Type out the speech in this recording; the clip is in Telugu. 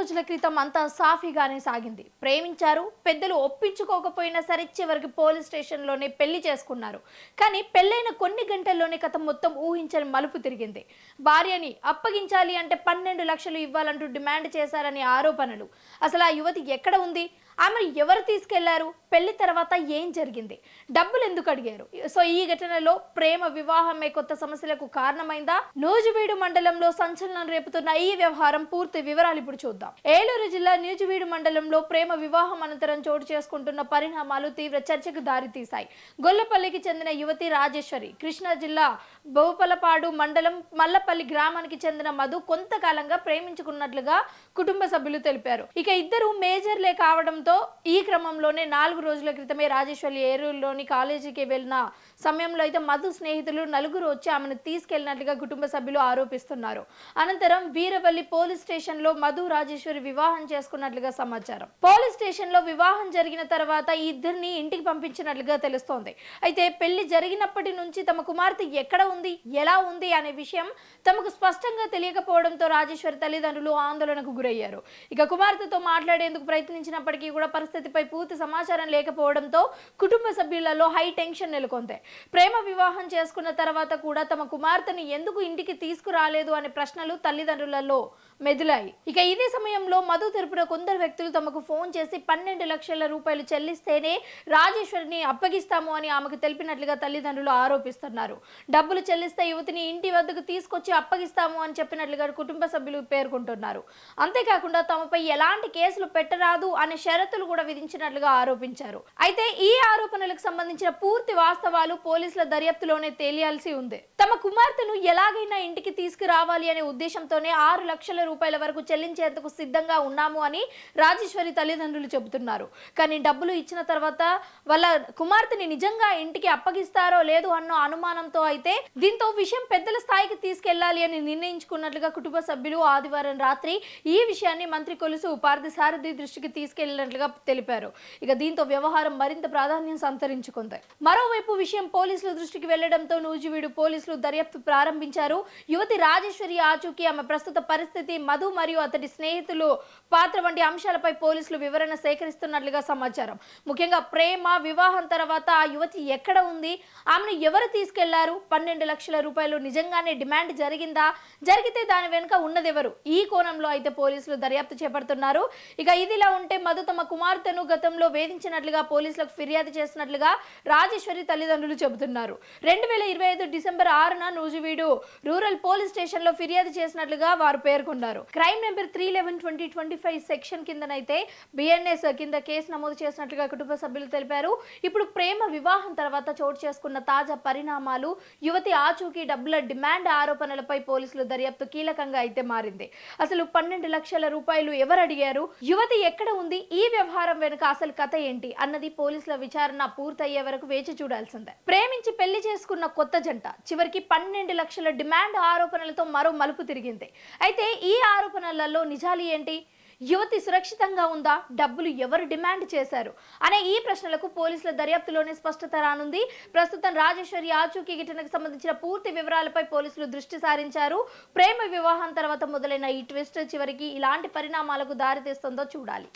రోజుల క్రితం అంతా సాఫీగానే సాగింది. ప్రేమించారు, పెద్దలు ఒప్పించుకోకపోయినా సరే చివరికి పోలీస్ స్టేషన్లోనే పెళ్లి చేసుకున్నారు. కానీ పెళ్లైన కొన్ని గంటల్లోనే కథ మొత్తం ఊహించని మలుపు తిరిగింది. భార్యని అప్పగించాలి అంటే 12 లక్షలు ఇవ్వాలంటూ డిమాండ్ చేశారని ఆరోపణలు. అసలు ఆ యువతి ఎక్కడ ఉంది? ఆమెను ఎవరు తీసుకెళ్లారు? పెళ్లి తర్వాత ఏం జరిగింది? డబ్బులు ఎందుకు అడిగారు? సో ఈ ఘటనలో ప్రేమ వివాహమే కొత్త సమస్యలకు కారణమైందా? నూజివీడు మండలంలో సంచలనం రేపుతున్న ఈ వ్యవహారం పూర్తి వివరాలు ఇప్పుడు చూద్దాం. ఏలూరు జిల్లా నూజివీడు మండలంలో ప్రేమ వివాహం అనంతరం చోటు చేసుకుంటున్న పరిణామాలు తీవ్ర చర్చకు దారితీశాయి. గొల్లపల్లికి చెందిన యువతి రాజేశ్వరి, కృష్ణా జిల్లా బోపలపాడు మండలం మల్లపల్లి గ్రామానికి చెందిన మధు కొంతకాలంగా ప్రేమించుకున్నట్లుగా కుటుంబ సభ్యులు తెలిపారు. ఇక ఇద్దరు మేజర్లే కావడంతో ఈ క్రమంలోనే 4 రోజుల క్రితమే రాజేశ్వరి ఏలూరులోని కాలేజీకి వెళ్లిన సమయంలో అయితే మధు స్నేహితులు నలుగురు వచ్చి ఆమెను తీసుకెళ్లినట్లుగా కుటుంబ సభ్యులు ఆరోపిస్తున్నారు. అనంతరం వీరవల్లి పోలీస్ స్టేషన్ లో మధు రాజేశ్వరి వివాహం చేసుకున్నట్లుగా సమాచారం. పోలీస్ స్టేషన్ లో వివాహం జరిగిన తర్వాత ఈ ఇద్దరిని ఇంటికి పంపించినట్లుగా తెలుస్తోంది. అయితే పెళ్లి జరిగినప్పటి నుంచి తమ కుమార్తె ఎక్కడ ఉంది, ఎలా ఉంది అనే విషయం తమకు స్పష్టంగా తెలియకపోవడంతో రాజేశ్వరి తల్లిదండ్రులు ఆందోళనకు గురయ్యారు. ఇక కుమార్తెతో మాట్లాడేందుకు ప్రయత్నించినప్పటికీ కూడా పరిస్థితిపై పూర్తి సమాచారం లేకపోవడంతో కుటుంబ సభ్యులలో హై టెన్షన్ నెలకొంది. ప్రేమ వివాహం చేసుకున్న తర్వాత కూడా తమ కుమార్తెను ఎందుకు ఇంటికి తీసుకురాలేదు అనే ప్రశ్నలు తల్లిదండ్రులలో మెదిలాయి. ఇక ఇదే సమయంలో మధు తరపున కొందరు వ్యక్తులు తమకు ఫోన్ చేసి 12 లక్షల రూపాయలు చెల్లిస్తేనే రాజేశ్వరిని అప్పగిస్తాము అని ఆమెకు తెలిపినట్లుగా తల్లిదండ్రులు ఆరోపిస్తున్నారు. డబ్బులు చెల్లిస్తే యువతిని ఇంటి వద్దకు తీసుకొచ్చి అప్పగిస్తాము అని చెప్పినట్లుగా కుటుంబ సభ్యులు పేర్కొంటున్నారు. అంతేకాకుండా తమపై ఎలాంటి కేసులు పెట్టరాదు అనే షరతులు కూడా విధించినట్లుగా ఆరోపించారు. అయితే ఈ ఆరోపణలకు సంబంధించిన పూర్తి వాస్తవాలు పోలీసుల దర్యాప్తులోనే తేలియాల్సి ఉంది. తమ కుమార్తెను ఎలాగైనా ఇంటికి తీసుకురావాలి అనే ఉద్దేశంతోనే 6 లక్షల రూపాయల వరకు చెల్లించేందుకు సిద్ధంగా ఉన్నాము అని రాజేశ్వరి తల్లిదండ్రులు చెబుతున్నారు. కానీ డబ్బులు ఇచ్చిన తర్వాత వాళ్ళ కుమార్తెని నిజంగా ఇంటికి అప్పగిస్తారో లేదో అన్న అనుమానంతో అయితే దీంతో విషయం పెద్దల స్థాయికి తీసుకెళ్లాలి అని నిర్ణయించుకున్నట్లుగా కుటుంబ సభ్యులు ఆదివారం రాత్రి ఈ విషయాన్ని మంత్రి కొలుసు పార్థసారథి దృష్టికి తీసుకెళ్లినట్లుగా తెలిపారు. ఇక దీంతో వ్యవహారం మరింత ప్రాధాన్యం సంతరించుకుంది. మరోవైపు విషయం పోలీసుల దృష్టికి వెళ్లడంతో నూజివీడు పోలీసులు దర్యాప్తు ప్రారంభించారు. యువతి రాజేశ్వరి ఆచూకీ, ఆమె ప్రస్తుత పరిస్థితి, మధు మరియు అతడి స్నేహితులు పాత్ర వంటి అంశాలపై పోలీసులు వివరణ సేకరిస్తున్నట్లుగా సమాచారం. ముఖ్యంగా ప్రేమ వివాహం తర్వాత ఆ యువతి ఎక్కడ ఉంది, ఆమెను ఎవరు తీసుకెళ్లారు, 12 లక్షల రూపాయలు నిజంగానే డిమాండ్ జరిగిందా, జరిగితే దాని వెనుక ఉన్నదెవరు, ఈ కోణంలో అయితే పోలీసులు దర్యాప్తు చేపడుతున్నారు. ఇక ఇదిలా ఉంటే మధు తమ కుమార్తెను గతంలో వేధించినట్లుగా పోలీసులకు ఫిర్యాదు చేసినట్లుగా రాజేశ్వరి తల్లిదండ్రులు చెబుతున్నారు. 2025 డిసెంబర్ 6న నూజివీడు రూరల్ పోలీస్ స్టేషన్ లో ఫిర్యాదు చేసినట్లుగా వారు పేర్కొన్నారు. క్రైమ్ నెంబర్ 311/2025 సెక్షన్ కిందనైతే బిఎన్ఎస్ కింద కేసు నమోదు చేసినట్లుగా కుటుంబ సభ్యులు తెలిపారు. ఇప్పుడు ప్రేమ వివాహం తర్వాత చోటు చేసుకున్న తాజా పరిణామాలు, యువతి ఆచూకీ, డబ్బుల డిమాండ్ ఆరోపణలపై పోలీసులు దర్యాప్తు కీలకంగా అయితే మారింది. అసలు 12 లక్షల రూపాయలు ఎవరు అడిగారు, యువతి ఎక్కడ ఉంది, ఈ వ్యవహారం వెనుక అసలు కథ ఏంటి అన్నది పోలీసుల విచారణ పూర్తయ్యే వరకు వేచి చూడాల్సిందే. ప్రేమించి పెళ్లి చేసుకున్న కొత్త జంట చివరికి 12 లక్షల డిమాండ్ ఆరోపణలతో మరో మలుపు తిరిగింది. అయితే ఈ ఆరోపణలలో నిజాలు ఏంటి, యువతి సురక్షితంగా ఉందా, డబ్బులు ఎవరు డిమాండ్ చేశారు అనే ఈ ప్రశ్నలకు పోలీసుల దర్యాప్తులోనే స్పష్టత రానుంది. ప్రస్తుతం రాజేశ్వరి ఆచూకీ ఘటనకు సంబంధించిన పూర్తి వివరాలపై పోలీసులు దృష్టి సారించారు. ప్రేమ వివాహం తర్వాత మొదలైన ఈ ట్విస్ట్ చివరికి ఇలాంటి పరిణామాలకు దారితీస్తుందో చూడాలి.